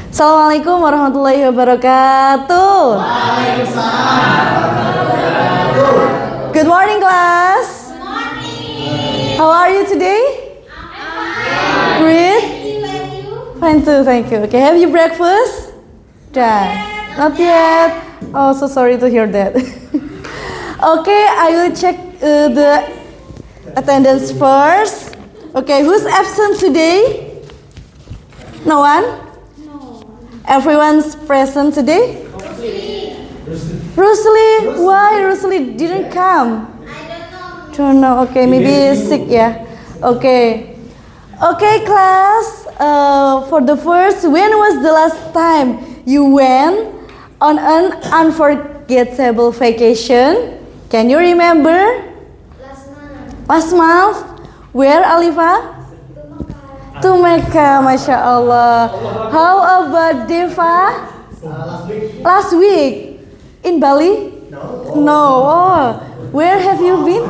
Assalamualaikum warahmatullahi wabarakatuh. Good morning, class. Good morning. How are you today? I'm fine. Great. Thank you. Fine too, thank you. Okay, have you breakfast? Done. Not yet. Oh, so sorry to hear that. Okay, I will check the attendance first. Okay, who's absent today? No one? No. Everyone's present today? Rusli, why Rusli didn't come? I Don't know. Okay, maybe sick ya. Okay. Okay, class. For the first, when was the last time you went on an unforgettable vacation? Can you remember? Last month. Where, Alifa? To Mecca, Masya Allah. How about Deva? Last week. In Bali? No. Oh. Where have you been?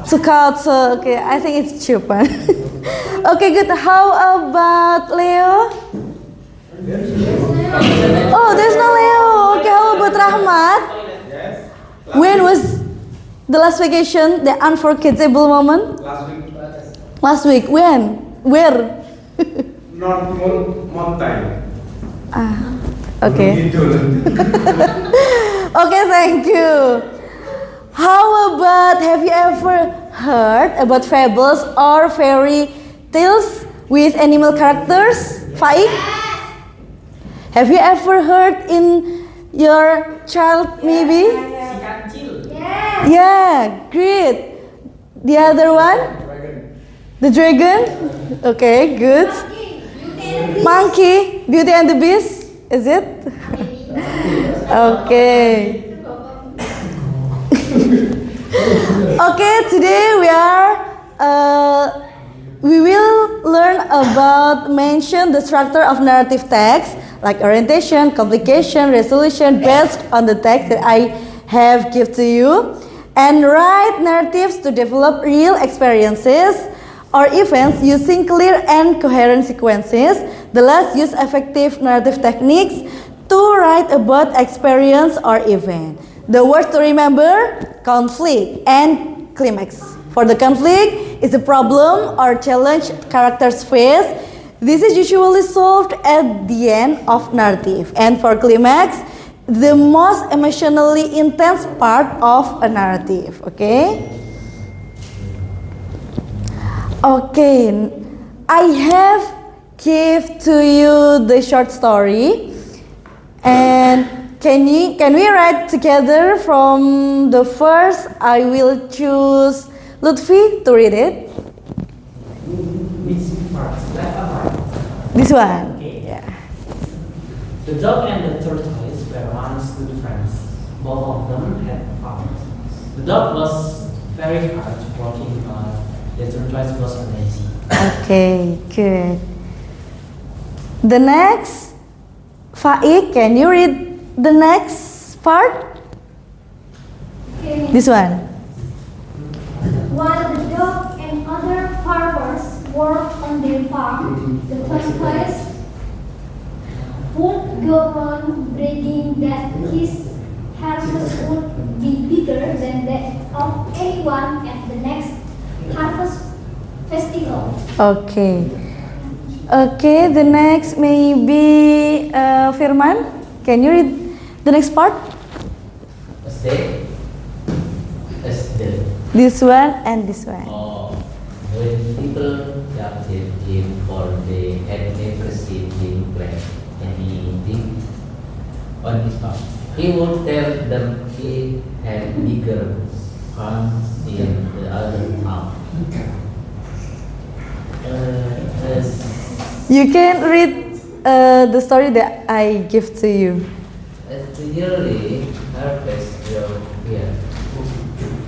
Jakarta. Okay, I think it's Japan. Okay, good. How about Leo? Oh, there's no Leo. Okay, how about Rahmat? When was the last vacation, the unforgettable moment? Last week. When? Where? Not mountain. Okay. Okay, thank you. How about, have you ever heard about fables or fairy tales with animal characters? Faik? Have you ever heard in your child maybe? Yeah, great. The other one? The dragon? Okay, good. Monkey, Beauty and the Beast, is it? Okay. Okay, today we will learn about mention the structure of narrative text, like orientation, complication, resolution, based on the text that I have given to you, and write narratives to develop real experiences or events using clear and coherent sequences. The last, use effective narrative techniques to write about experience or event. The words to remember: conflict and climax. For the conflict, is a problem or challenge characters face. This is usually solved at the end of narrative. And for climax, the most emotionally intense part of a narrative. Okay? Okay, I have give to you the short story, and can we write together from the first? I will choose Lutfi to read it. Which part? Left or right? This one. Okay. Yeah. The dog and the tortoise were once good friends. Both of them had farms. The dog was very hard working, but the tortoise was lazy. Okay, good. The next, Faik, can you read the next part? Okay. This one. While the dog and other farmers worked on their farm, the tortoise would go on bragging that his harvest would be bigger than that of anyone at the next harvest festival. Okay. Okay, the next maybe Firman. Can you read the next part? Stay. Stay. This one and this one. Oh, when people doubted him for they had never seen him plant anything on his farm, he would tell them he had bigger farms in the other town. You can read the story that I give to you. As the yearly harvest drew near,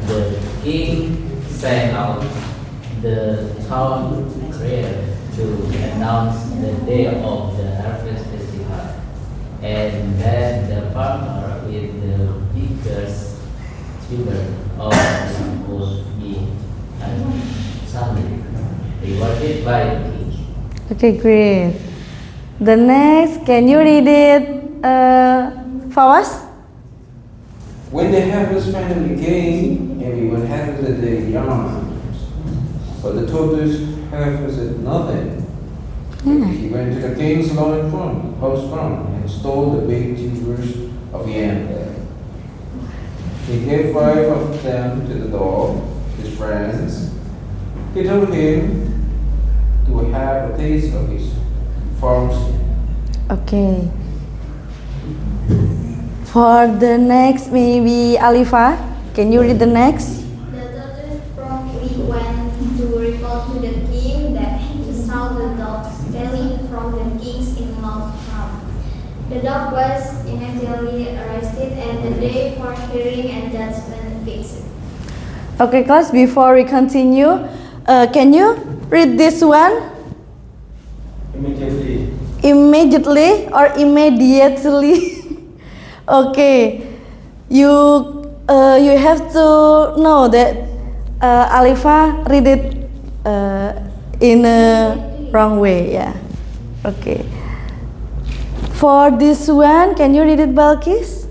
the king sang out the town crier to announce the day of the harvest festival, and then the farmer with the biggest children of would be suddenly rewarded by the king. Okay, great. The next, can you read it, Fawaz? When the harvest finally came, everyone harvested their yarn. But the tortoise harvested nothing. He went to the king's house front and stole the big tubers of yam. He gave 5 of them to the dog, his friends. He told him to have a taste of his farm's yam. Okay. For the next, maybe Alifa, can you read the next? The tortoise promptly went to report to the king that he saw the dog stealing from the king's in-laws' farm. The dog was immediately arrested and the day for hearing and judgment fixed. Okay, class, before we continue, can you read this one? Immediately. Immediately or immediately? Okay, you have to know that Alifa read it in a wrong way, yeah. Okay. For this one, can you read it, Balkis?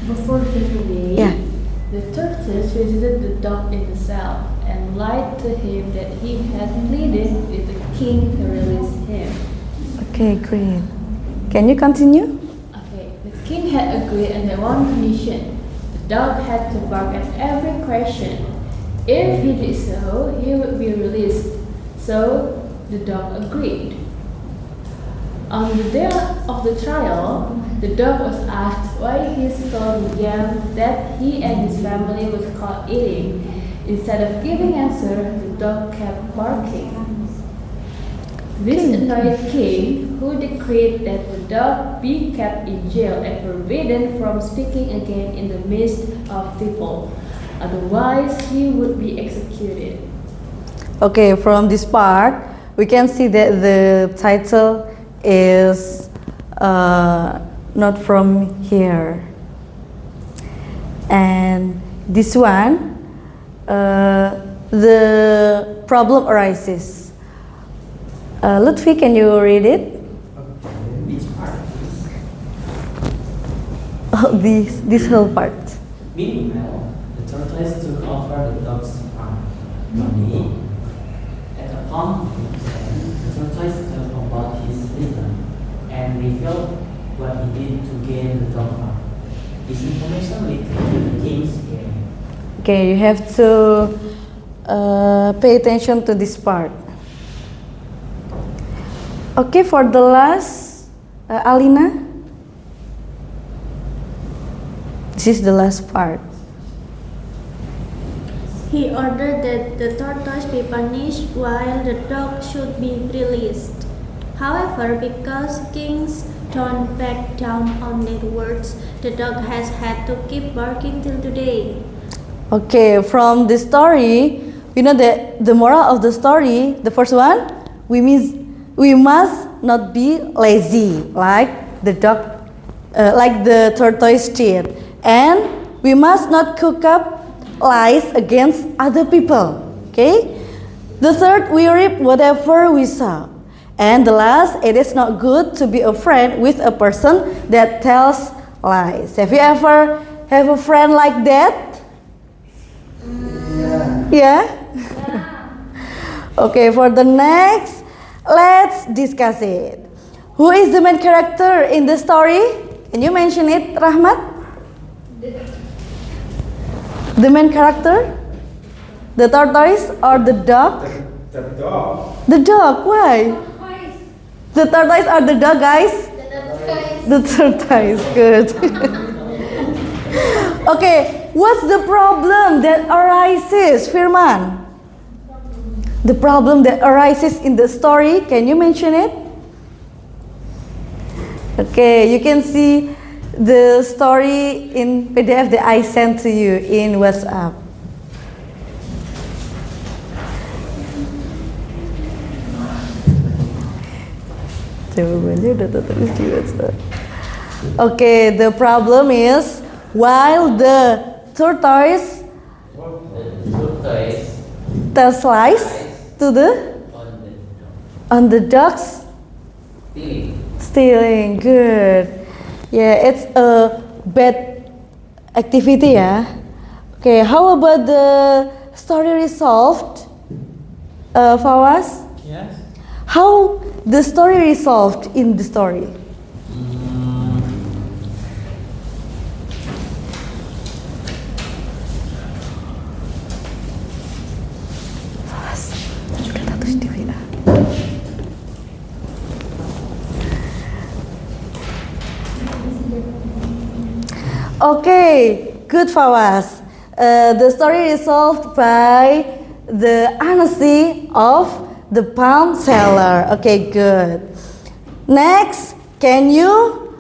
Before his day, Yeah. the tortoise visited the dog in the cell and lied to him that he had pleaded with the king to release him. Okay, great. Can you continue? Okay, the king had agreed on one condition. The dog had to bark at every question. If he did so, he would be released. So the dog agreed. On the day of the trial, the dog was asked why he stole the yam that he and his family was caught eating. Instead of giving answer, the dog kept barking. This annoyed king, who decreed that the dog be kept in jail and forbidden from speaking again in the midst of people. Otherwise, he would be executed. Okay, from this part, we can see that the title is not from here. And this one, the problem arises. Lutfi, can you read it? Which part? Oh, this whole part. Meanwhile, the tortoise took over the dog's money. At a point, the tortoise told about his wisdom and revealed what he did to gain the dog farm. This information led to the king's hearing. Okay, you have to pay attention to this part. Okay, for the last, Alina. This is the last part. He ordered that the tortoise be punished while the dog should be released. However, because kings don't back down on their words, the dog has had to keep barking till today. Okay, from the story, we know that the moral of the story, the first one, we must not be lazy like the dog, like the tortoise did, and we must not cook up lies against other people. Okay, the third, we reap whatever we sow, and the last, it is not good to be a friend with a person that tells lies. Have you ever have a friend like that? Yeah. Okay, for the next, let's discuss it. Who is the main character in the story? Can you mention it, Rahmat? The main character? The tortoise or the dog? The dog. The dog, why? The tortoise or the dog, guys? The tortoise, good. Okay, what's the problem that arises, Firman? The problem that arises in the story, can you mention it? Okay, you can see the story in PDF that I sent to you in WhatsApp. Jawabannya udah tertulis di WhatsApp. Okay, the problem is while the tortoise The tortoise tells lies to the on the dog. On the dogs stealing. Good. Yeah, it's a bad activity ya. Okay, how about the story resolved? Fawaz? Yes. How the story resolved in the story? Okay, good Fawaz. The story resolved by the honesty of the palm seller. Okay, good. Next, can you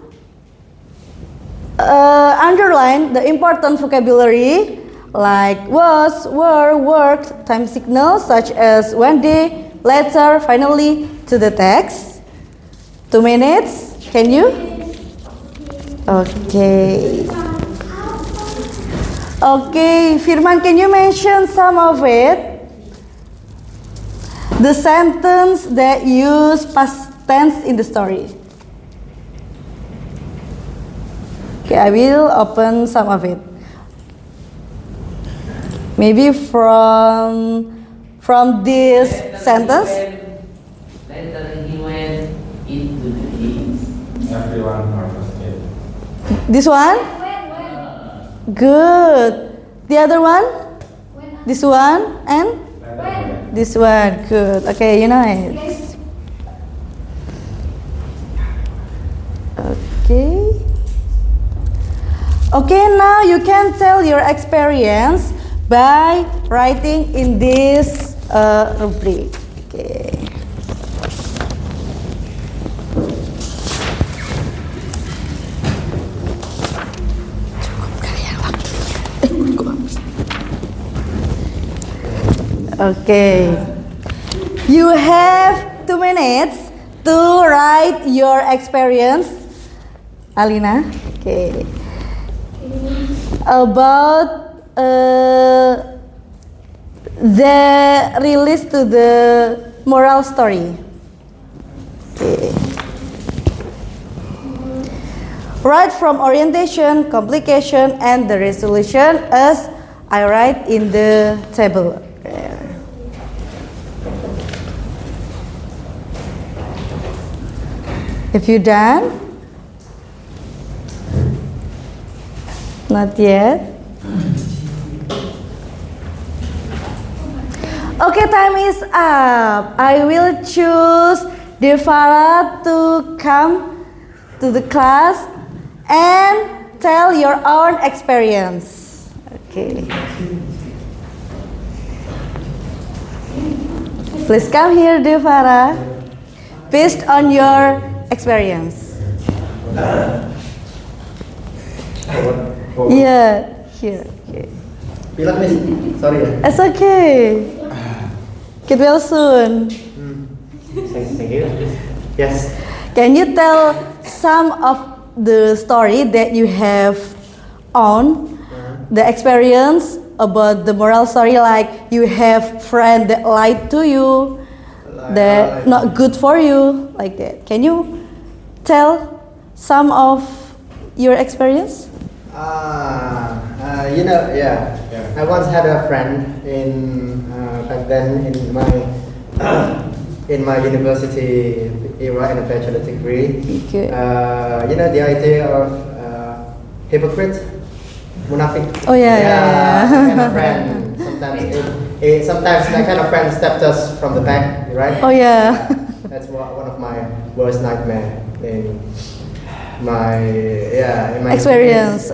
underline the important vocabulary like was, were, worked, time signals such as one day, later, finally to the text? 2 minutes, can you? Okay. Okay, Firman, can you mention some of it? The sentence that use past tense in the story. Okay, I will open some of it. Maybe from this sentence. Later he went into the hills. Everyone participated. This one? Good. The other one? This one and this one. Good. Okay, you know it. Okay. Okay, now you can tell your experience by writing in this rubric. Okay. Okay. You have 2 minutes to write your experience. Alina, okay. About the release to the moral story. Okay. Write from orientation, complication, and the resolution as I write in the table. If you done? Not yet. Okay, time is up. I will choose Devara to come to the class and tell your own experience. Okay. Please come here, Devara. Based on your experience. Yeah, here. Okay. Pilek nih, sorry ya. It's okay. Get well soon. Thank you. Yes. Can you tell some of the story that you have on the experience about the moral story, like you have friend that lied to you, that not good for you, like that. Can you tell some of your experience? Yeah. I once had a friend in back then in my university era in a bachelor degree. Okay. The idea of hypocrite, munafik. Oh yeah. Kind of friend. Sometimes that kind of friend stepped us from the back, right? Oh yeah. That's one of my worst nightmare in my Experience.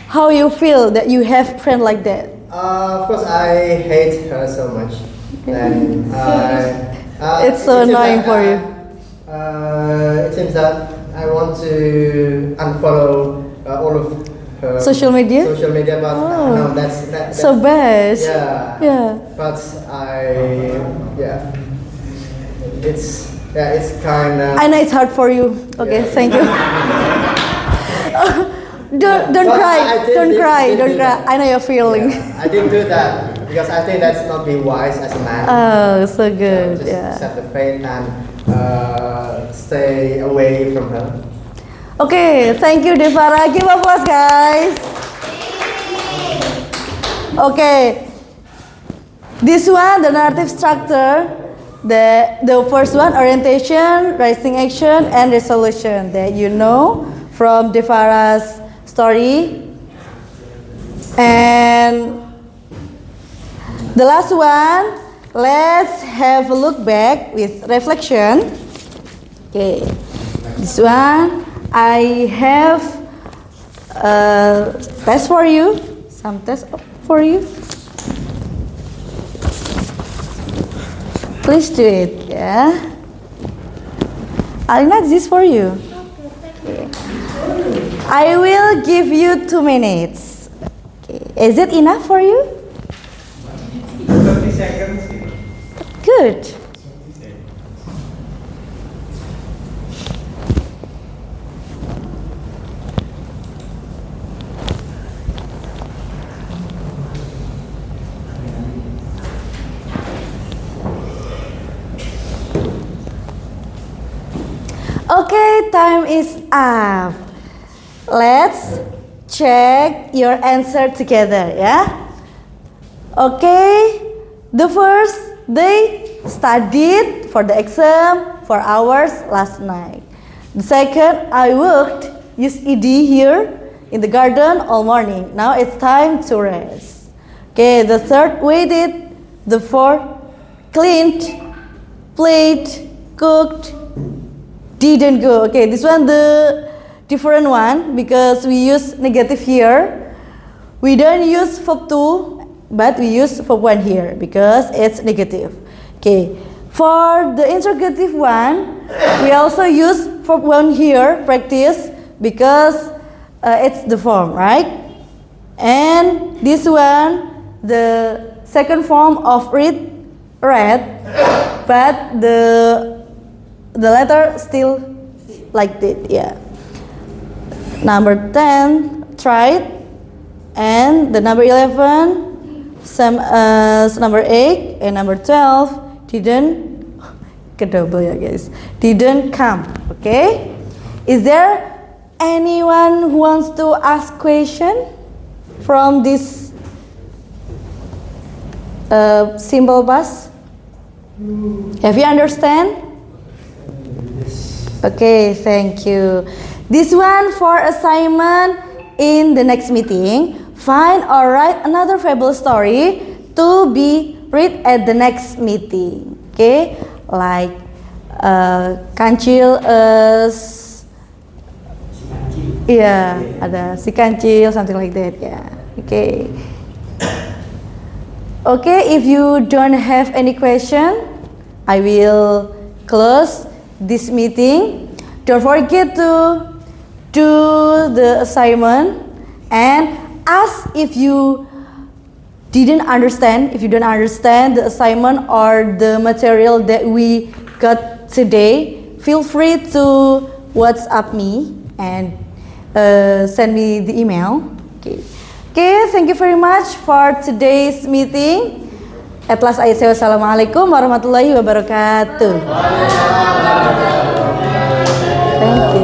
How you feel that you have friend like that? Of course, I hate her so much. And It's so annoying for you. It seems that I want to unfollow all of her Social media? Social media, but no, that's So bad. Yeah. But it's kind of. I know it's hard for you. Okay, Yeah. thank you. Don't But cry. I didn't Don't do cry. that. I know your feeling. Yeah, I didn't do that. because I think that's not be wise as a man. Oh, so good. Just Yeah. accept the fate and stay away from her. Okay, thank you Devara. Give applause, guys. Okay, this one, the narrative structure, the first one, orientation, rising action, and resolution that you know from Devara's story. And the last one, let's have a look back with reflection. Okay, this one, I have a test for you, some test for you. Please do it, yeah. Alina, this is for you. Okay. I will give you 2 minutes. Okay. Is it enough for you? 30 seconds. Good. Okay, time is up. Let's check your answer together, yeah? Okay, the first, they studied for the exam for hours last night. The second, I worked, use ed here in the garden all morning. Now it's time to rest. Okay, the third, waited. The fourth, cleaned, played, cooked, didn't go. Okay, this one the different one because we use negative here. We don't use verb 2, but we use verb 1 here because it's negative. Okay, for the interrogative one, we also use verb 1 here, practice, because it's the form, right? And this one, the second form of read, but the letter still like that, yeah. Number 10, tried, and the number 11, same as number 8, and number 12, didn't, kedouble ya guys, didn't come, okay? Is there anyone who wants to ask question from this symbol bus? Have you understand? Okay, thank you. This one for assignment in the next meeting. Find or write another fable story to be read at the next meeting. Okay, like kancil yeah, ada si kancil, something like that. Yeah. Okay. Okay, if you don't have any question, I will close this meeting. Don't forget to do the assignment and ask if you didn't understand, if you don't understand the assignment or the material that we got today. Feel free to WhatsApp me and send me the email. Okay. Okay, thank you very much for today's meeting. At last I say wassalamualaikum warahmatullahi wabarakatuh. Thank you.